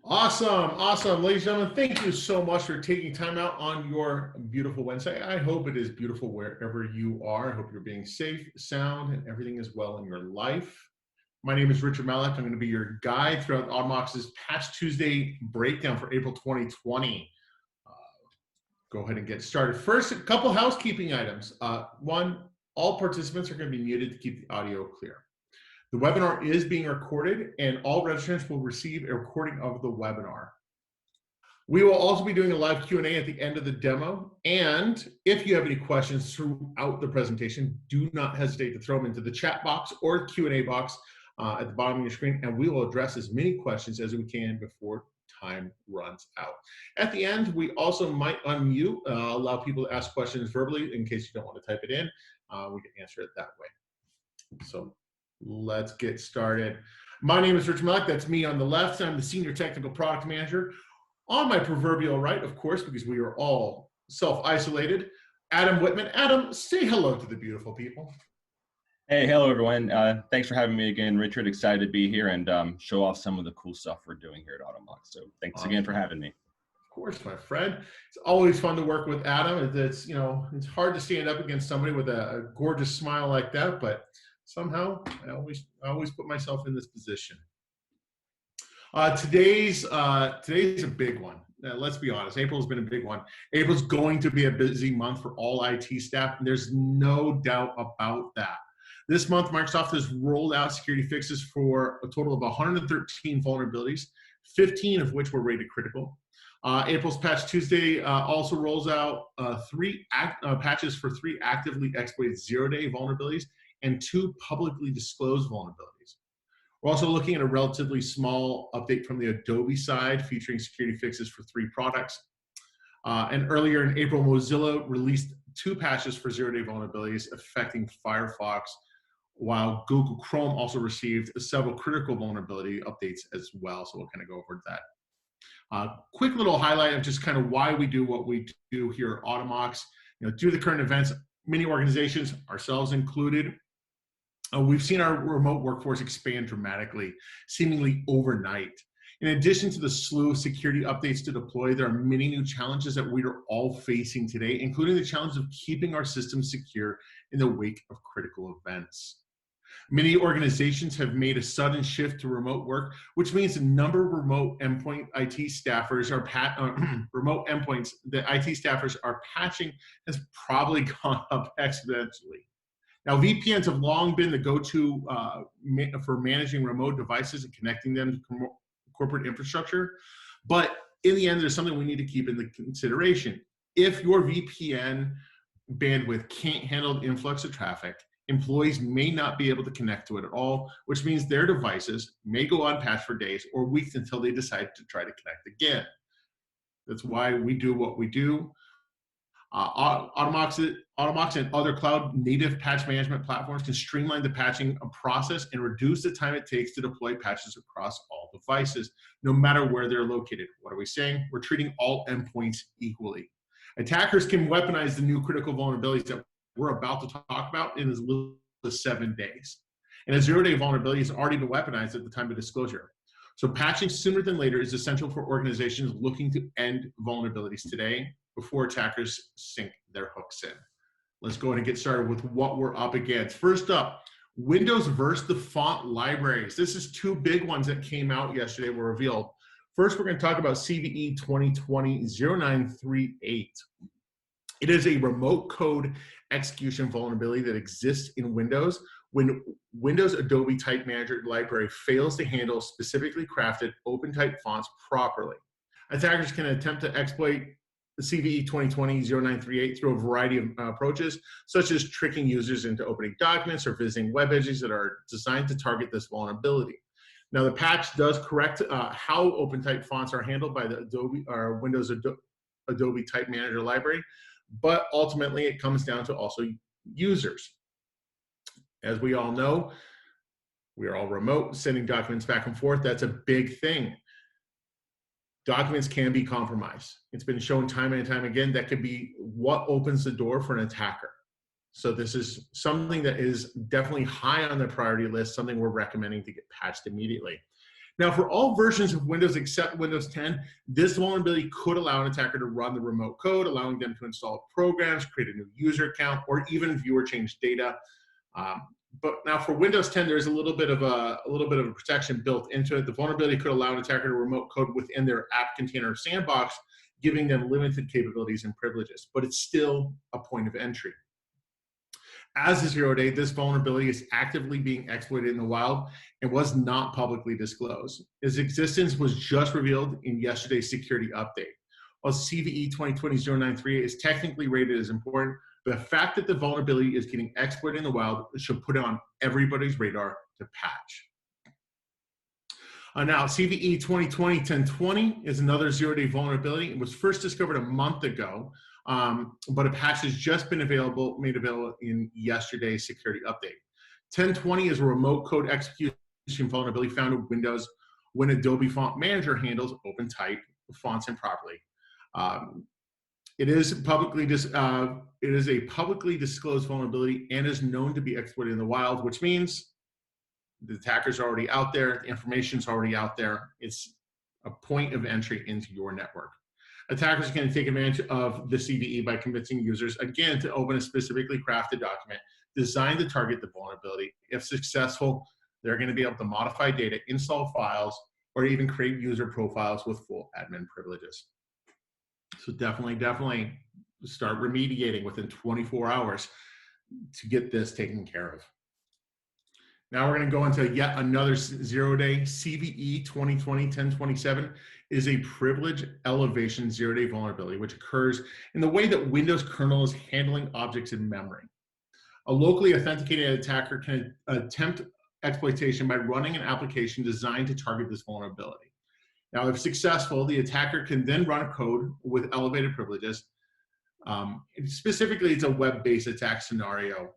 Awesome, awesome. Ladies and gentlemen, thank you so much for taking time out on your beautiful Wednesday. I hope it is beautiful wherever you are. I hope you're being safe, sound, and everything is well in your life. My name is Richard Malek. I'm going to be your guide throughout Automox's Patch Tuesday breakdown for April 2020. Uh, Go ahead and get started. First, a couple housekeeping items. One, all participants are going to be muted to keep the audio clear. The webinar is being recorded, and all registrants will receive a recording of the webinar. We will also be doing a live Q&A at the end of the demo, and if you have any questions throughout the presentation, do not hesitate to throw them into the chat box or Q&A box at the bottom of your screen, and we will address as many questions as we can before time runs out. At the end, we also might unmute, allow people to ask questions verbally in case you don't want to type it in. We can answer it that way. So let's get started. My name is Rich Malek. That's me on the left. I'm the Senior Technical Product Manager. On my proverbial right, of course, because we are all self-isolated, Adam Whitman. Adam, say hello to the beautiful people. Hey, hello everyone. Thanks for having me again, Richard. Excited to be here and show off some of the cool stuff we're doing here at Automox. So thanks again for having me. Of course, my friend. It's always fun to work with Adam. It's hard to stand up against somebody with a gorgeous smile like that, but somehow I always put myself in this position. Today's a big one. Let's be honest. April's been a big one. April's going to be a busy month for all IT staff, and there's no doubt about that. This month, Microsoft has rolled out security fixes for a total of 113 vulnerabilities, 15 of which were rated critical. April's Patch Tuesday also rolls out patches for 3 actively exploited zero-day vulnerabilities and 2 publicly disclosed vulnerabilities. We're also looking at a relatively small update from the Adobe side featuring security fixes for 3 products. And earlier in April, Mozilla released 2 patches for zero-day vulnerabilities affecting Firefox, while Google Chrome also received several critical vulnerability updates as well. So we'll kind of go over that. Quick little highlight of just kind of why we do what we do here at Automox. Due to the current events, many organizations, ourselves included, we've seen our remote workforce expand dramatically, seemingly overnight. In addition to the slew of security updates to deploy, there are many new challenges that we are all facing today, including the challenge of keeping our systems secure in the wake of critical events. Many organizations have made a sudden shift to remote work, which means the number of remote endpoint IT staffers remote endpoints that IT staffers are patching has probably gone up exponentially. Now, VPNs have long been the go-to for managing remote devices and connecting them to corporate infrastructure. But in the end, there's something we need to keep into consideration. If your VPN bandwidth can't handle the influx of traffic, employees may not be able to connect to it at all, which means their devices may go unpatched for days or weeks until they decide to try to connect again. That's why we do what we do. Automox and other cloud-native patch management platforms can streamline the patching process and reduce the time it takes to deploy patches across all devices, no matter where they're located. What are we saying? We're treating all endpoints equally. Attackers can weaponize the new critical vulnerabilities that we're about to talk about in as little as 7 days. And a zero-day vulnerability has already been weaponized at the time of disclosure. So patching sooner than later is essential for organizations looking to end vulnerabilities today before attackers sink their hooks in. Let's go ahead and get started with what we're up against. First up, Windows versus the font libraries. This is 2 big ones that came out yesterday, were revealed. First, we're going to talk about CVE 2020-0938. It is a remote code execution vulnerability that exists in Windows when Windows Adobe Type Manager library fails to handle specifically crafted open type fonts properly. Attackers can attempt to exploit the CVE 2020-0938 through a variety of approaches, such as tricking users into opening documents or visiting web pages that are designed to target this vulnerability. Now, the patch does correct how open type fonts are handled by the Adobe or Windows Adobe Type Manager library, but ultimately it comes down to also users. As we all know, we are all remote, sending documents back and forth. That's a big thing. Documents can be compromised. It's been shown time and time again that could be what opens the door for an attacker. So this is something that is definitely high on the priority list, something we're recommending to get patched immediately. Now, for all versions of Windows except Windows 10, this vulnerability could allow an attacker to run the remote code, allowing them to install programs, create a new user account, or even view or change data. But now for Windows 10, there's a little bit of a protection built into it. The vulnerability could allow an attacker to remote code within their app container sandbox, giving them limited capabilities and privileges, but it's still a point of entry. As a zero-day, this vulnerability is actively being exploited in the wild and was not publicly disclosed. Its existence was just revealed in yesterday's security update. While CVE 2020-093 is technically rated as important, the fact that the vulnerability is getting exploited in the wild should put it on everybody's radar to patch. Now, CVE 2020-1020 is another zero-day vulnerability. It was first discovered a month ago, but a patch has just been made available in yesterday's security update. 1020 is a remote code execution vulnerability found in Windows when Adobe Font Manager handles open type fonts improperly. It is a publicly disclosed vulnerability and is known to be exploited in the wild, which means the attacker's already out there, the information's already out there. It's a point of entry into your network. Attackers can take advantage of the CVE by convincing users, again, to open a specifically crafted document designed to target the vulnerability. If successful, they're going to be able to modify data, install files, or even create user profiles with full admin privileges. So definitely start remediating within 24 hours to get this taken care of. Now we're going to go into yet another zero-day. CVE 2020-1027 is a privilege elevation zero-day vulnerability, which occurs in the way that Windows kernel is handling objects in memory. A locally authenticated attacker can attempt exploitation by running an application designed to target this vulnerability. Now, if successful, the attacker can then run code with elevated privileges. Specifically, it's a web-based attack scenario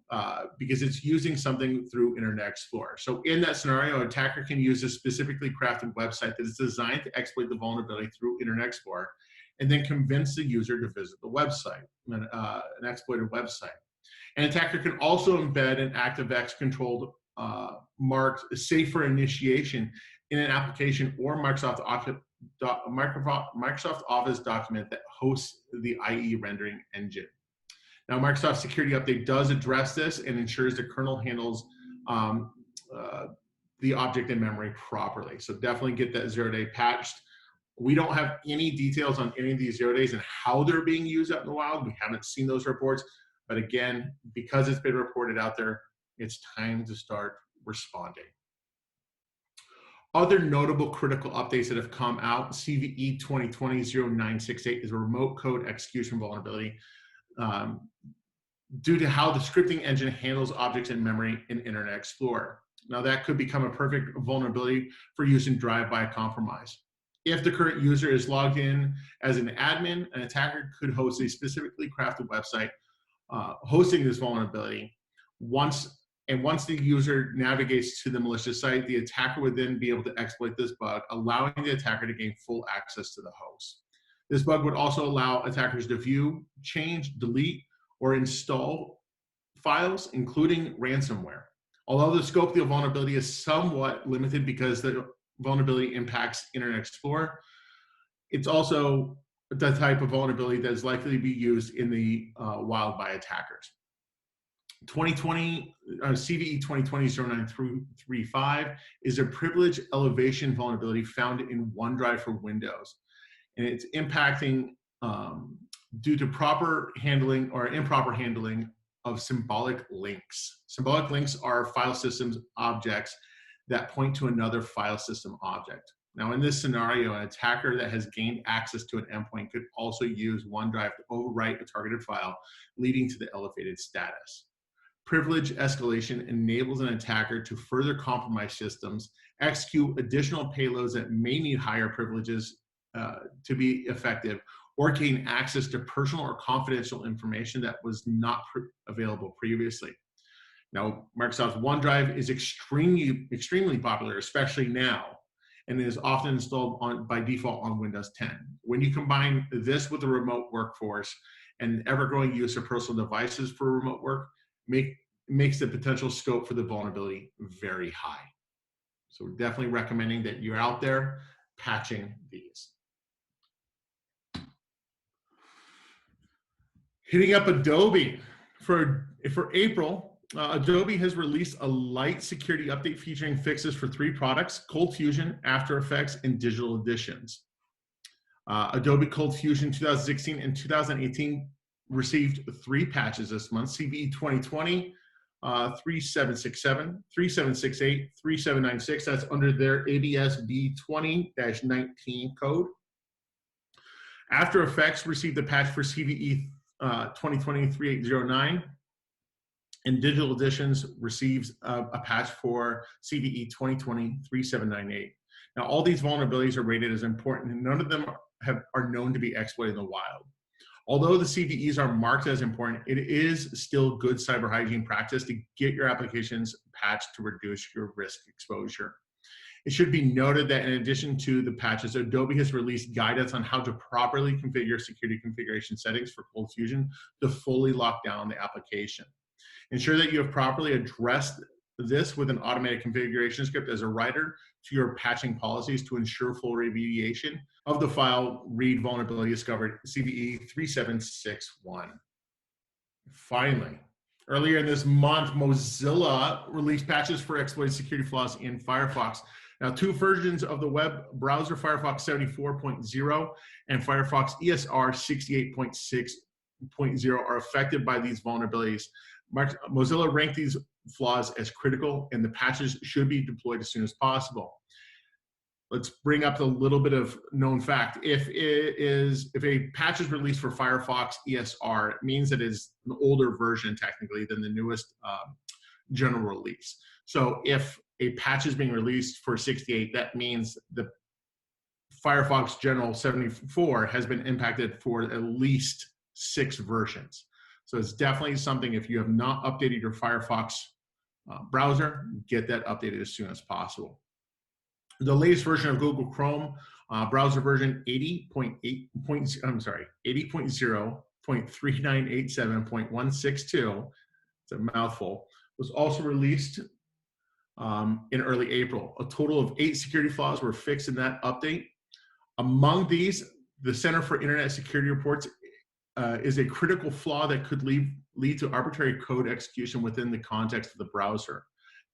because it's using something through Internet Explorer. So in that scenario, an attacker can use a specifically crafted website that is designed to exploit the vulnerability through Internet Explorer and then convince the user to visit the website, an exploited website. An attacker can also embed an ActiveX controlled marked safe for initiation in an application or Microsoft Office document that hosts the IE rendering engine. Now, Microsoft Security Update does address this and ensures the kernel handles the object in memory properly. So definitely get that zero-day patched. We don't have any details on any of these zero days and how they're being used out in the wild. We haven't seen those reports. But again, because it's been reported out there, it's time to start responding. Other notable critical updates that have come out, CVE 2020-0968 is a remote code execution vulnerability due to how the scripting engine handles objects in memory in Internet Explorer. Now that could become a perfect vulnerability for use in drive-by compromise. If the current user is logged in as an admin, an attacker could host a specifically crafted website hosting this vulnerability. Once the user navigates to the malicious site, the attacker would then be able to exploit this bug, allowing the attacker to gain full access to the host. This bug would also allow attackers to view, change, delete, or install files, including ransomware. Although the scope of the vulnerability is somewhat limited because the vulnerability impacts Internet Explorer, it's also the type of vulnerability that is likely to be used in the wild by attackers. CVE 2020-0935 is a privilege elevation vulnerability found in OneDrive for Windows. And it's impacting due to proper handling or improper handling of symbolic links. Symbolic links are file systems objects that point to another file system object. Now, in this scenario, an attacker that has gained access to an endpoint could also use OneDrive to overwrite a targeted file, leading to the elevated status. Privilege escalation enables an attacker to further compromise systems, execute additional payloads that may need higher privileges to be effective, or gain access to personal or confidential information that was not available previously. Now, Microsoft's OneDrive is extremely popular, especially now, and is often installed by default on Windows 10. When you combine this with the remote workforce and ever-growing use of personal devices for remote work, makes the potential scope for the vulnerability very high. So we're definitely recommending that you're out there patching these. Hitting up Adobe for April. Adobe has released a light security update featuring fixes for 3 products: Cold Fusion, After Effects, and Digital Editions. Adobe Cold Fusion 2016 and 2018 received 3 patches this month: CVE 2020, 3767, 3768, 3796. That's under their ABS-B 20-19 code. After Effects received a patch for CVE 2020 3809, and Digital Editions receives a patch for CVE 2020 3798. Now, all these vulnerabilities are rated as important, and none of them are known to be exploited in the wild. Although the CVEs are marked as important, it is still good cyber hygiene practice to get your applications patched to reduce your risk exposure. It should be noted that in addition to the patches, Adobe has released guidance on how to properly configure security configuration settings for Cold Fusion to fully lock down the application. Ensure that you have properly addressed this with an automated configuration script as a writer to your patching policies to ensure full remediation of the file read vulnerability discovered CVE 3761. Finally, earlier in this month, Mozilla released patches for exploited security flaws in Firefox. Now, 2 versions of the web browser, Firefox 74.0 and Firefox ESR 68.6.0, are affected by these vulnerabilities. Mozilla ranked these flaws as critical, and the patches should be deployed as soon as possible. Let's bring up a little bit of known fact. If a patch is released for Firefox ESR, it means that it is an older version technically than the newest general release. So if a patch is being released for 68, that means the Firefox General 74 has been impacted for at least 6 versions. So it's definitely something, if you have not updated your Firefox browser, get that updated as soon as possible. The latest version of Google Chrome, browser version 80.0.3987.162, it's a mouthful, was also released in early April. A total of 8 security flaws were fixed in that update. Among these, the Center for Internet Security reports is a critical flaw that could lead to arbitrary code execution within the context of the browser.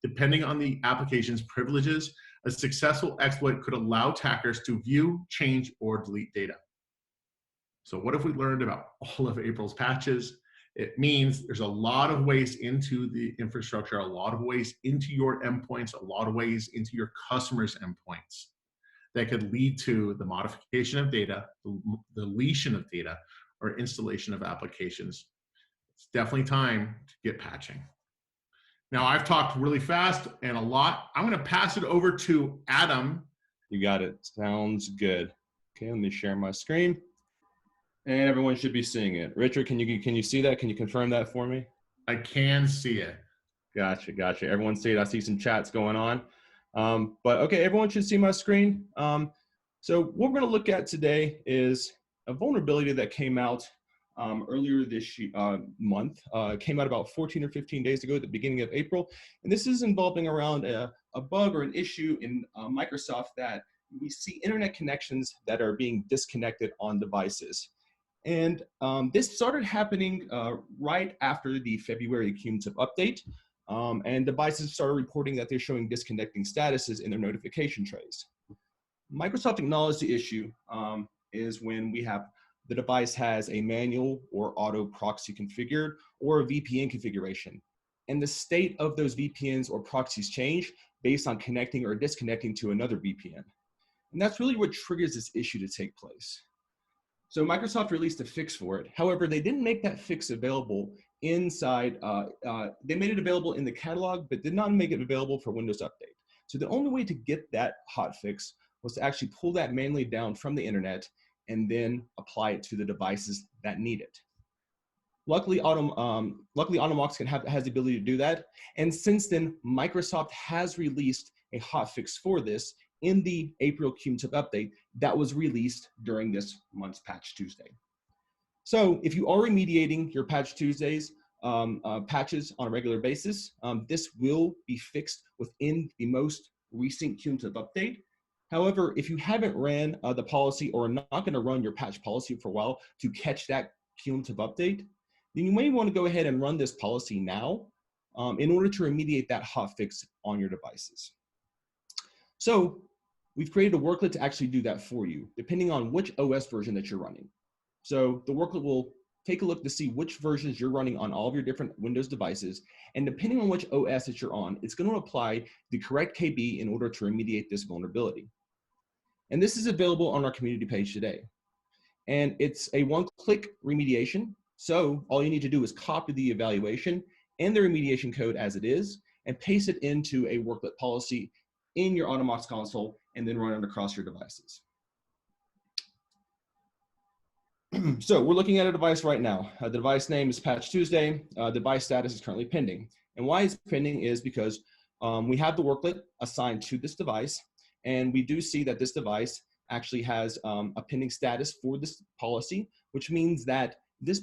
Depending on the application's privileges, a successful exploit could allow attackers to view, change, or delete data. So what have we learned about all of April's patches? It means there's a lot of ways into the infrastructure, a lot of ways into your endpoints, a lot of ways into your customers' endpoints that could lead to the modification of data, the deletion of data, or installation of applications. It's definitely time to get patching. Now, I've talked really fast and a lot. I'm going to pass it over to Adam. You got it. Sounds good. Okay, let me share my screen. And everyone should be seeing it. Richard, can you see that? Can you confirm that for me? I can see it. Gotcha. Everyone see it. I see some chats going on. But okay, everyone should see my screen. So what we're going to look at today is a vulnerability that came out earlier this month. Came out about 14 or 15 days ago at the beginning of April. And this is involving around a bug or an issue in Microsoft that we see internet connections that are being disconnected on devices. And this started happening right after the February cumulative update. And devices started reporting that they're showing disconnecting statuses in their notification trays. Microsoft acknowledged the issue is when the device has a manual or auto proxy configured or a VPN configuration. And the state of those VPNs or proxies change based on connecting or disconnecting to another VPN. And that's really what triggers this issue to take place. So Microsoft released a fix for it. However, they didn't make that fix available inside, they made it available in the catalog, but did not make it available for Windows Update. So the only way to get that hot fix was to actually pull that manually down from the internet and then apply it to the devices that need it. Luckily, Automox has the ability to do that. And since then, Microsoft has released a hotfix for this in the April cumulative update that was released during this month's Patch Tuesday. So if you are remediating your Patch Tuesdays patches on a regular basis, this will be fixed within the most resync cumulative update. However, if you haven't ran the policy or are not going to run your patch policy for a while to catch that cumulative update, then you may want to go ahead and run this policy now in order to remediate that hotfix on your devices. So we've created a worklet to actually do that for you, depending on which OS version that you're running. So the worklet will take a look to see which versions you're running on all of your different Windows devices. And depending on which OS that you're on, it's going to apply the correct KB in order to remediate this vulnerability. And this is available on our community page today. And it's a one-click remediation. So all you need to do is copy the evaluation and the remediation code as it is and paste it into a worklet policy in your Automox console and then run it across your devices. So we're looking at a device right now. The device name is Patch Tuesday. Device status is currently pending. And why it's pending is because we have the worklet assigned to this device, and we do see that this device actually has a pending status for this policy, which means that this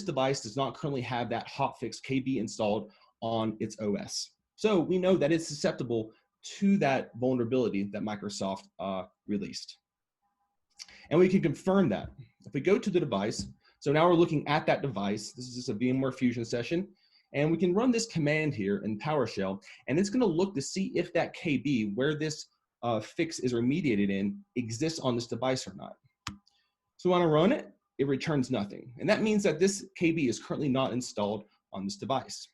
device does not currently have that hotfix KB installed on its OS. So we know that it's susceptible to that vulnerability that Microsoft released. And we can confirm that. If we go to the device, so now we're looking at that device. This is just a VMware Fusion session. And we can run this command here in PowerShell, and it's going to look to see if that KB, where this fix is remediated in, exists on this device or not. So when I run it, it returns nothing. And that means that this KB is currently not installed on this device.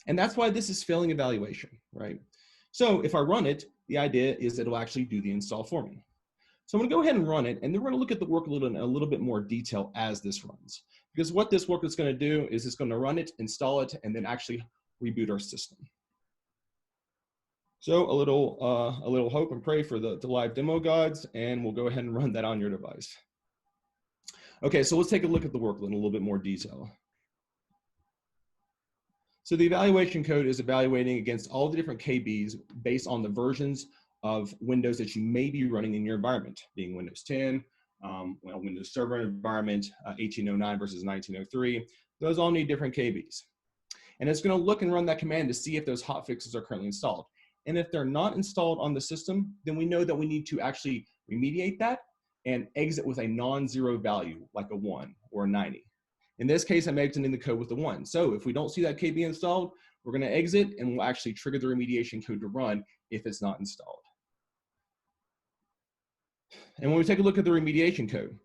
And that's why this is failing evaluation, right? So if I run it, the idea is that it'll actually do the install for me. So I'm going to go ahead and run it, and then we're going to look at the workload in a little bit more detail as this runs. Because what this workload is going to do is it's going to run it, install it, and then actually reboot our system. So a little hope and pray for the live demo gods, and we'll go ahead and run that on your device. Okay, so let's take a look at the workload in a little bit more detail. So the evaluation code is evaluating against all the different KBs based on the versions of Windows that you may be running in your environment, being Windows 10, Windows Server environment, 1809 versus 1903. Those all need different KBs. And it's going to look and run that command to see if those hotfixes are currently installed. And if they're not installed on the system, then we know that we need to actually remediate that and exit with a non-zero value, like a 1 or a 90. In this case, I'm exiting the code with a 1. So if we don't see that KB installed, we're going to exit, and we'll actually trigger the remediation code to run if it's not installed. And when we take a look at the remediation code,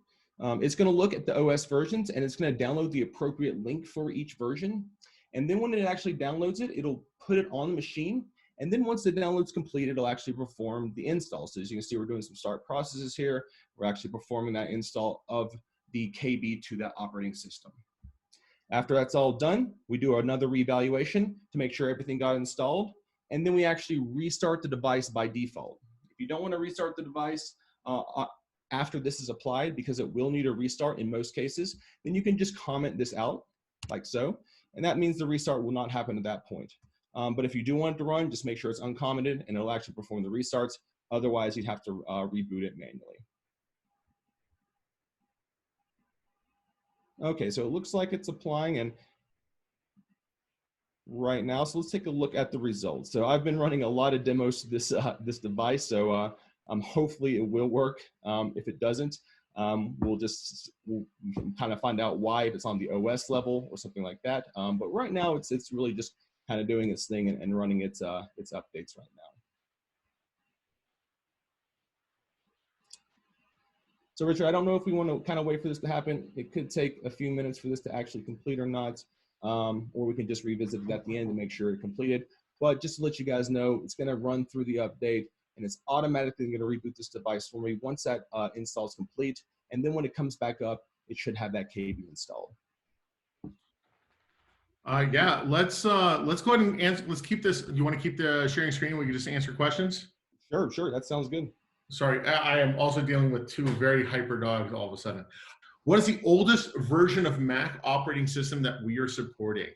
it's going to look at the OS versions, and it's going to download the appropriate link for each version. And then when it actually downloads it, it'll put it on the machine. And then once the download's complete, it'll actually perform the install. So as you can see, we're doing some start processes here. We're actually performing that install of the KB to that operating system. After that's all done, we do another reevaluation to make sure everything got installed. And then we actually restart the device by default. If you don't want to restart the device after this is applied, because it will need a restart in most cases, then you can just comment this out like so. And that means the restart will not happen at that point. But if you do want it to run, just make sure it's uncommented and it'll actually perform the restarts. Otherwise, you'd have to reboot it manually. Okay, so it looks like it's applying and right now. So let's take a look at the results. So I've been running a lot of demos to this device, so hopefully it will work. If it doesn't, we'll kind of find out why, if it's on the OS level or something like that. But right now, it's really just kind of doing its thing and running its updates right now. So Richard, I don't know if we want to kind of wait for this to happen. It could take a few minutes for this to actually complete or not, or we can just revisit it at the end to make sure it completed. But just to let you guys know, it's going to run through the update, and it's automatically going to reboot this device for me once that install is complete. And then when it comes back up, it should have that KB installed. Yeah, let's go ahead and answer. Let's keep this. You want to keep the sharing screen? We can just answer questions. Sure, that sounds good. Sorry, I am also dealing with two very hyper dogs all of a sudden. What is the oldest version of Mac operating system that we are supporting?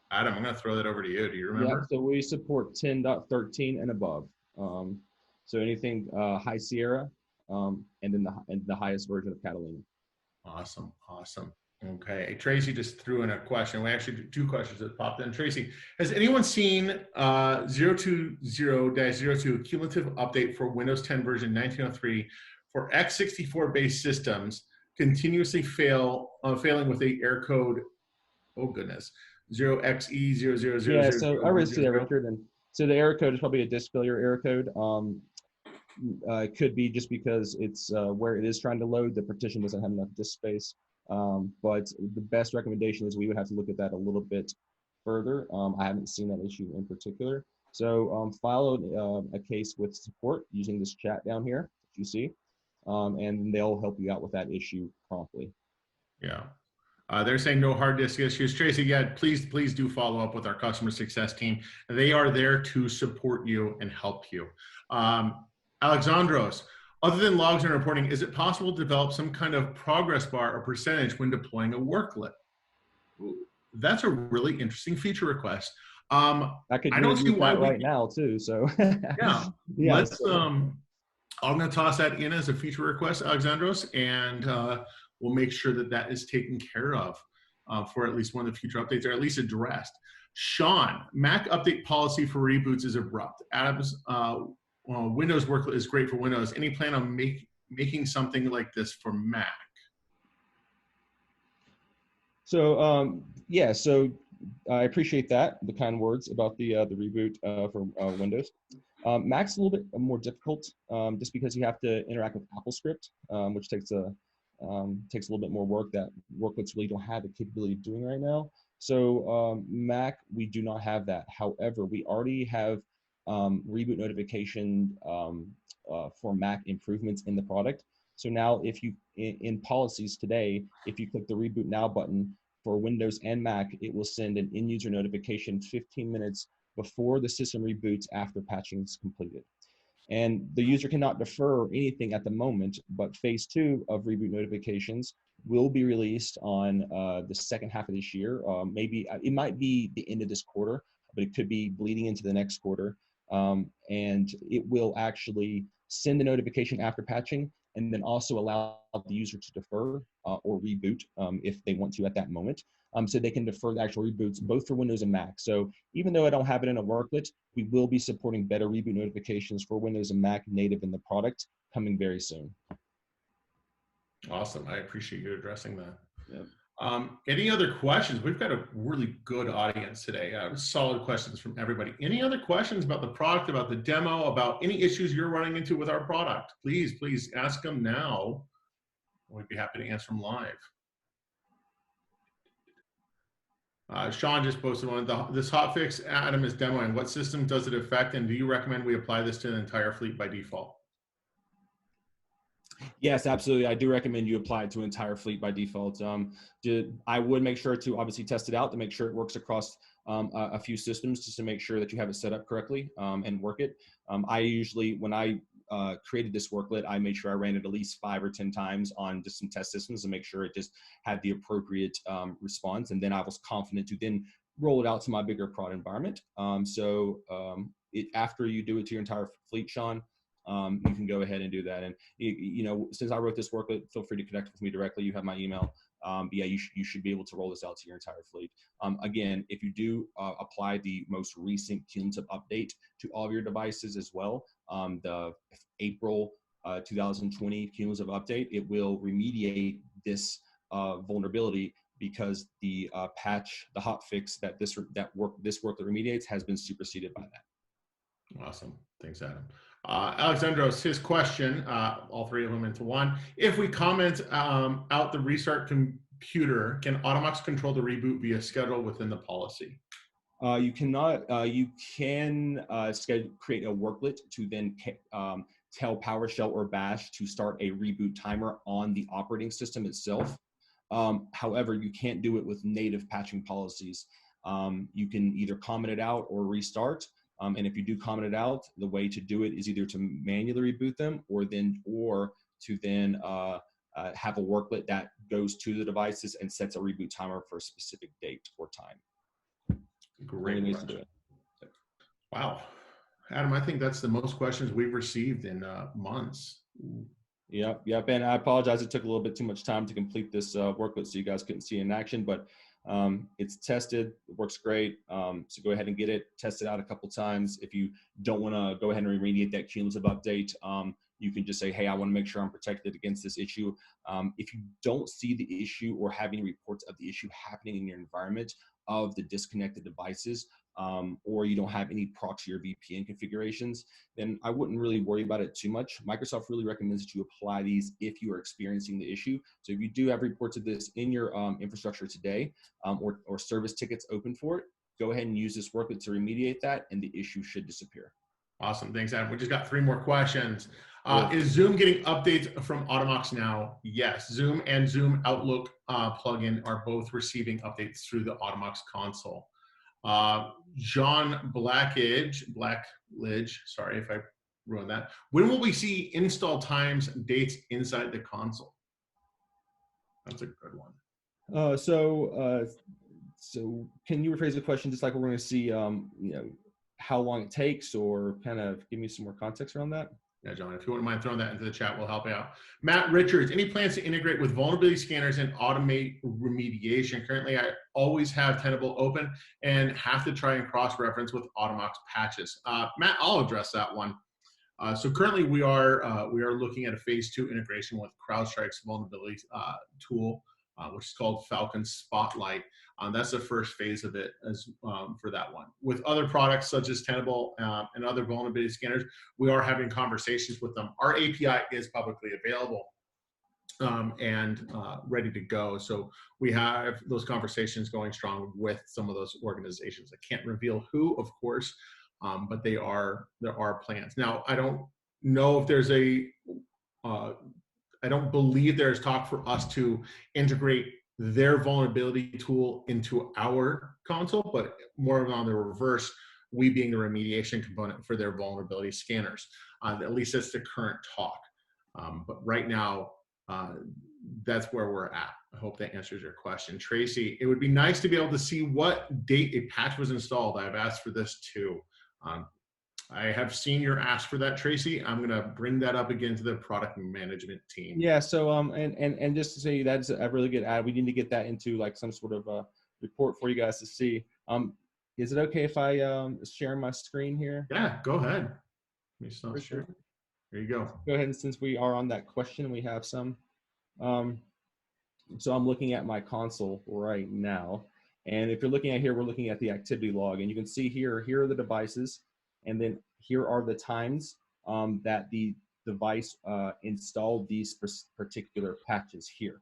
Adam, I'm going to throw that over to you. Do you remember? Yeah, so we support 10.13 and above. So anything High Sierra, and then the highest version of Catalina. Awesome. Okay, Tracy just threw in a question. We actually two questions that popped in. Tracy, has anyone seen 020-02 cumulative update for Windows 10 version 1903 for x64 based systems continuously failing with a error code? Oh goodness, 0xe Yeah, so I already see that, 0000000. Richard. And so the error code is probably a disk failure error code. It could be just because it's where it is trying to load, the partition doesn't have enough disk space. But the best recommendation is we would have to look at that a little bit further. I haven't seen that issue in particular. So file a case with support using this chat down here that you see, and they'll help you out with that issue promptly. Yeah. They're saying no hard disk issues. Tracy, yeah, please do follow up with our customer success team. They are there to support you and help you. Alexandros, other than logs and reporting, is it possible to develop some kind of progress bar or percentage when deploying a worklet? That's a really interesting feature request. I could I do don't it see with why that we, right now too. So yeah, yeah. let's, I'm going to toss that in as a feature request, Alexandros, and we'll make sure that that is taken care of for at least one of the future updates, or at least addressed. Sean, Mac update policy for reboots is abrupt. Adam's Windows Worklet is great for Windows. Any plan on making something like this for Mac? So yeah, so I appreciate that, the kind words about the reboot for Windows. Mac's a little bit more difficult just because you have to interact with AppleScript, which takes a little bit more work that worklets really don't have the capability of doing right now. So Mac, we do not have that. However, we already have reboot notification for Mac improvements in the product. So now if you, in policies today, if you click the reboot now button for Windows and Mac, it will send an in-user notification 15 minutes before the system reboots after patching is completed. And the user cannot defer anything at the moment, but phase 2 of reboot notifications will be released on the second half of this year. Maybe it might be the end of this quarter, but it could be bleeding into the next quarter. And it will actually send the notification after patching, and then also allow the user to defer or reboot if they want to at that moment. So they can defer the actual reboots both for Windows and Mac. So even though I don't have it in a worklet, we will be supporting better reboot notifications for Windows and Mac native in the product coming very soon. Awesome. I appreciate you addressing that. Yep. Any other questions? We've got a really good audience today. Solid questions from everybody. Any other questions about the product, about the demo, about any issues you're running into with our product? Please ask them now. We'd be happy to answer them live. Sean just posted one. This hotfix Adam is demoing. What system does it affect, and do you recommend we apply this to the entire fleet by default? Yes, absolutely. I do recommend you apply it to entire fleet by default. I would make sure to obviously test it out to make sure it works across a few systems, just to make sure that you have it set up correctly and work it. I usually, when I created this worklet, I made sure I ran it at least 5 or 10 times on just some test systems to make sure it just had the appropriate response. And then I was confident to then roll it out to my bigger prod environment. After you do it to your entire fleet, Sean, you can go ahead and do that. And since I wrote this worklet, feel free to connect with me directly. You have my email. Yeah, you should be able to roll this out to your entire fleet. Again, if you do apply the most recent cumulative update to all of your devices as well, the April 2020 cumulative update, it will remediate this vulnerability, because the patch, the hotfix that this worklet remediates has been superseded by that. Awesome. Thanks, Adam. Alexandros, his question, all three of them into one. If we comment out the restart computer, can Automox control the reboot via schedule within the policy? You cannot. You can create a worklet to then tell PowerShell or Bash to start a reboot timer on the operating system itself. However, you can't do it with native patching policies. You can either comment it out or restart. And if you do comment it out, the way to do it is either to manually reboot them or to then have a worklet that goes to the devices and sets a reboot timer for a specific date or time. Great ways to do it. Wow. Adam, I think that's the most questions we've received in months. Yep, yep. And I apologize. It took a little bit too much time to complete this worklet, so you guys couldn't see it in action. But it's tested. It works great. So go ahead and get it. Test it out a couple times. If you don't want to go ahead and remediate that cumulative update, you can just say, hey, I want to make sure I'm protected against this issue. If you don't see the issue or have any reports of the issue happening in your environment of the disconnected devices, or you don't have any proxy or VPN configurations, then I wouldn't really worry about it too much. Microsoft really recommends that you apply these if you are experiencing the issue. So if you do have reports of this in your infrastructure today, or service tickets open for it, go ahead and use this worklet to remediate that, and the issue should disappear. Awesome. Thanks, Adam. We just got 3 more questions. Is Zoom getting updates from Automox now? Yes. Zoom and Zoom Outlook plugin are both receiving updates through the Automox console. John Blackledge, sorry if I ruined that. When will we see install times, dates inside the console? That's a good one. So can you rephrase the question, just like we're going to see, how long it takes, or kind of give me some more context around that? Yeah, John, if you wouldn't mind throwing that into the chat, we'll help you out. Matt Richards, any plans to integrate with vulnerability scanners and automate remediation? Currently, I always have Tenable open and have to try and cross-reference with Automox patches. Matt, I'll address that one. So currently, we are looking at a phase 2 integration with CrowdStrike's vulnerability tool, which is called Falcon Spotlight. That's the first phase of it for that one. With other products such as Tenable and other vulnerability scanners, we are having conversations with them. Our API is publicly available and ready to go. So we have those conversations going strong with some of those organizations. I can't reveal who, of course, but there are plans. Now, I don't know if there's I don't believe there's talk for us to integrate their vulnerability tool into our console, but more on the reverse, we being the remediation component for their vulnerability scanners. At least that's the current talk. But right now, that's where we're at. I hope that answers your question. Tracy, it would be nice to be able to see what date a patch was installed. I've asked for this too. I have seen your ask for that, Tracy. I'm going to bring that up again to the product management team. Yeah. So, and just to say that's a really good ad. We need to get that into like some sort of a report for you guys to see. Is it okay if I share my screen here? Yeah, go ahead. Let me stop sharing. Sure. There you go. Go ahead, and since we are on that question, we have some. So I'm looking at my console right now. And if you're looking at here, we're looking at the activity log. And you can see here are the devices. And then here are the times that the device installed these particular patches here.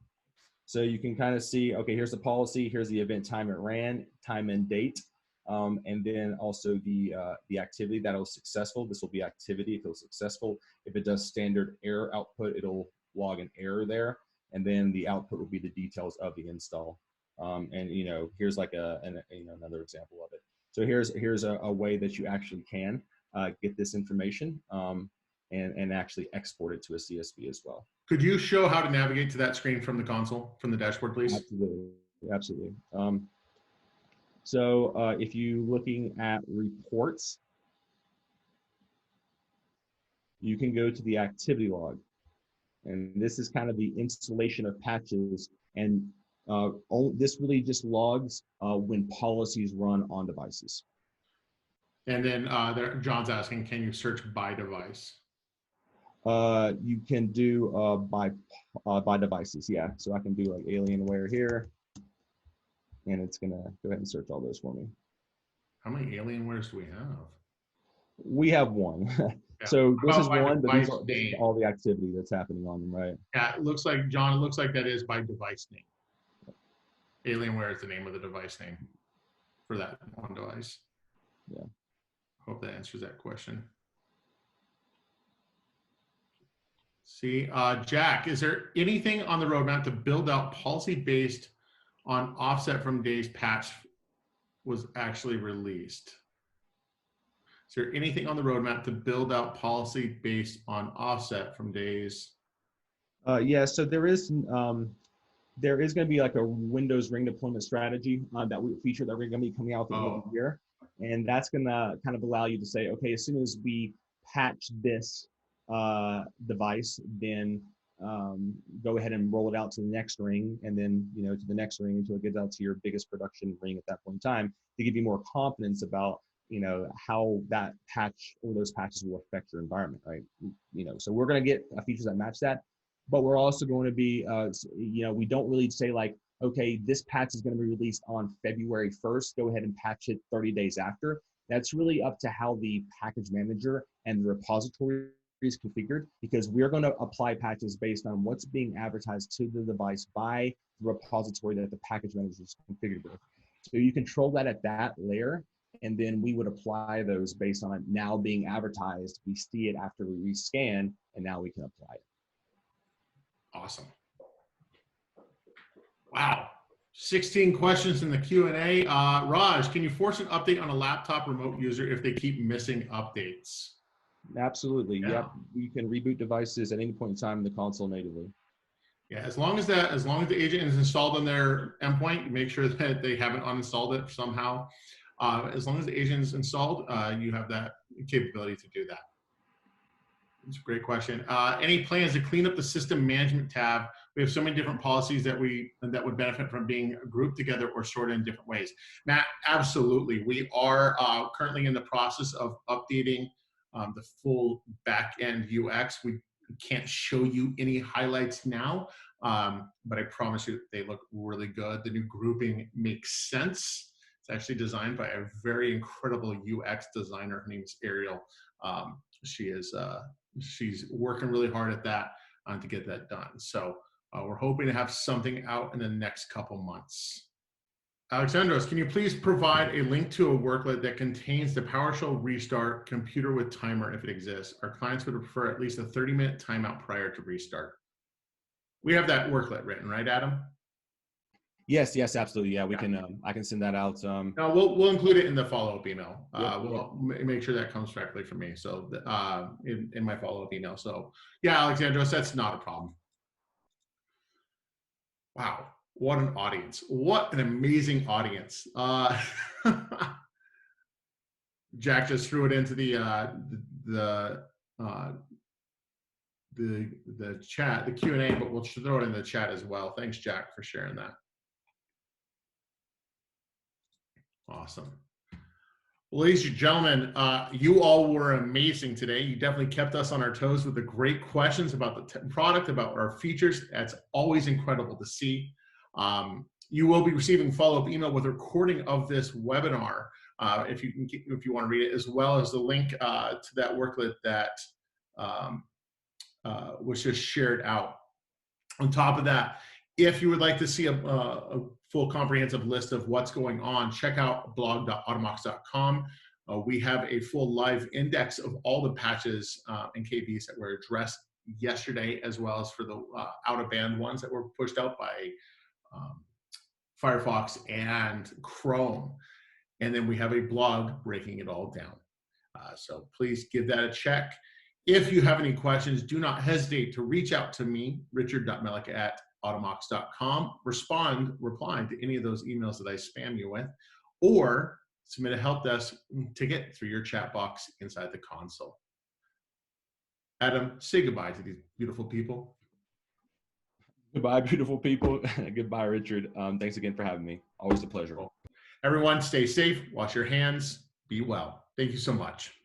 So you can kind of see, okay, here's the policy, here's the event time it ran, time and date, and then also the activity that was successful. This will be activity if it was successful. If it does standard error output, it'll log an error there. And then the output will be the details of the install. And here's like another example of it. So here's a way that you actually can get this information and actually export it to a CSV as well. Could you show how to navigate to that screen from the console, from the dashboard, please? Absolutely, absolutely. So if you're looking at reports, you can go to the activity log. And this is kind of the installation of patches. And this really just logs when policies run on devices. And then John's asking, can you search by device? You can do by devices, yeah. So I can do like Alienware here, and it's gonna go ahead and search all those for me. How many Alienwares do we have? We have one. Yeah. So this is one, but this is all the activity that's happening on them, right? Yeah, it looks like, John, it looks like that is by device name. Alienware is the name of the device name for that one device. Yeah. Hope that answers that question. See, Jack, is there anything on the roadmap to build out policy based on offset from days patch was actually released? Is there anything on the roadmap to build out policy based on offset from days? Yeah, so there is going to be like a Windows ring deployment strategy that we feature that we're going to be coming out at the end of the year. And that's going to kind of allow you to say, okay, as soon as we patch this device, then go ahead and roll it out to the next ring, and then to the next ring until it gets out to your biggest production ring at that point in time, to give you more confidence about how that patch or those patches will affect your environment, right? So we're going to get features that match that, but we're also going to be we don't really say like, okay, this patch is going to be released on February 1st, go ahead and patch it 30 days after. That's really up to how the package manager and the repository is configured, because we're going to apply patches based on what's being advertised to the device by the repository that the package manager is configured with. So you control that at that layer, and then we would apply those based on it now being advertised. We see it after we rescan, and now we can apply it. Awesome. Wow. 16 questions in the Q&A. Raj, can you force an update on a laptop remote user if they keep missing updates? Absolutely. Yeah. Yep. You can reboot devices at any point in time in the console natively. Yeah, as long as the agent is installed on their endpoint, make sure that they haven't uninstalled it somehow. As long as the agent is installed, you have that capability to do that. That's a great question. Any plans to clean up the system management tab? We have so many different policies that would benefit from being grouped together or sorted in different ways. Matt, absolutely. We are currently in the process of updating the full back-end UX. We can't show you any highlights now, but I promise you they look really good. The new grouping makes sense. It's actually designed by a very incredible UX designer. Her name is Ariel. She's working really hard at that to get that done. So we're hoping to have something out in the next couple months. Alexandros, can you please provide a link to a worklet that contains the PowerShell restart computer with timer if it exists? Our clients would prefer at least a 30-minute timeout prior to restart. We have that worklet written, right, Adam? Yes, absolutely. Yeah, we can. I can send that out. No, we'll include it in the follow-up email. Yep, we'll make sure that comes directly from me. So in my follow-up email. So yeah, Alexandros, that's not a problem. Wow, what an audience! What an amazing audience! Jack just threw it into the chat, the Q&A, but we'll throw it in the chat as well. Thanks, Jack, for sharing that. Awesome. Well, ladies and gentlemen, you all were amazing today. You definitely kept us on our toes with the great questions about the product, about our features. That's always incredible to see. You will be receiving follow-up email with a recording of this webinar if you want to read it, as well as the link to that worklet that was just shared out. On top of that, if you would like to see a full comprehensive list of what's going on, check out blog.automox.com. We have a full live index of all the patches and KVs that were addressed yesterday, as well as for the out-of-band ones that were pushed out by Firefox and Chrome. And then we have a blog breaking it all down. So please give that a check. If you have any questions, do not hesitate to reach out to me, richard.melick@automox.com. Replying to any of those emails that I spam you with, or submit a help desk ticket through your chat box inside the console. Adam, say goodbye to these beautiful people. Goodbye, beautiful people. Goodbye, Richard. Thanks again for having me. Always a pleasure. Everyone, stay safe, wash your hands, be well. Thank you so much.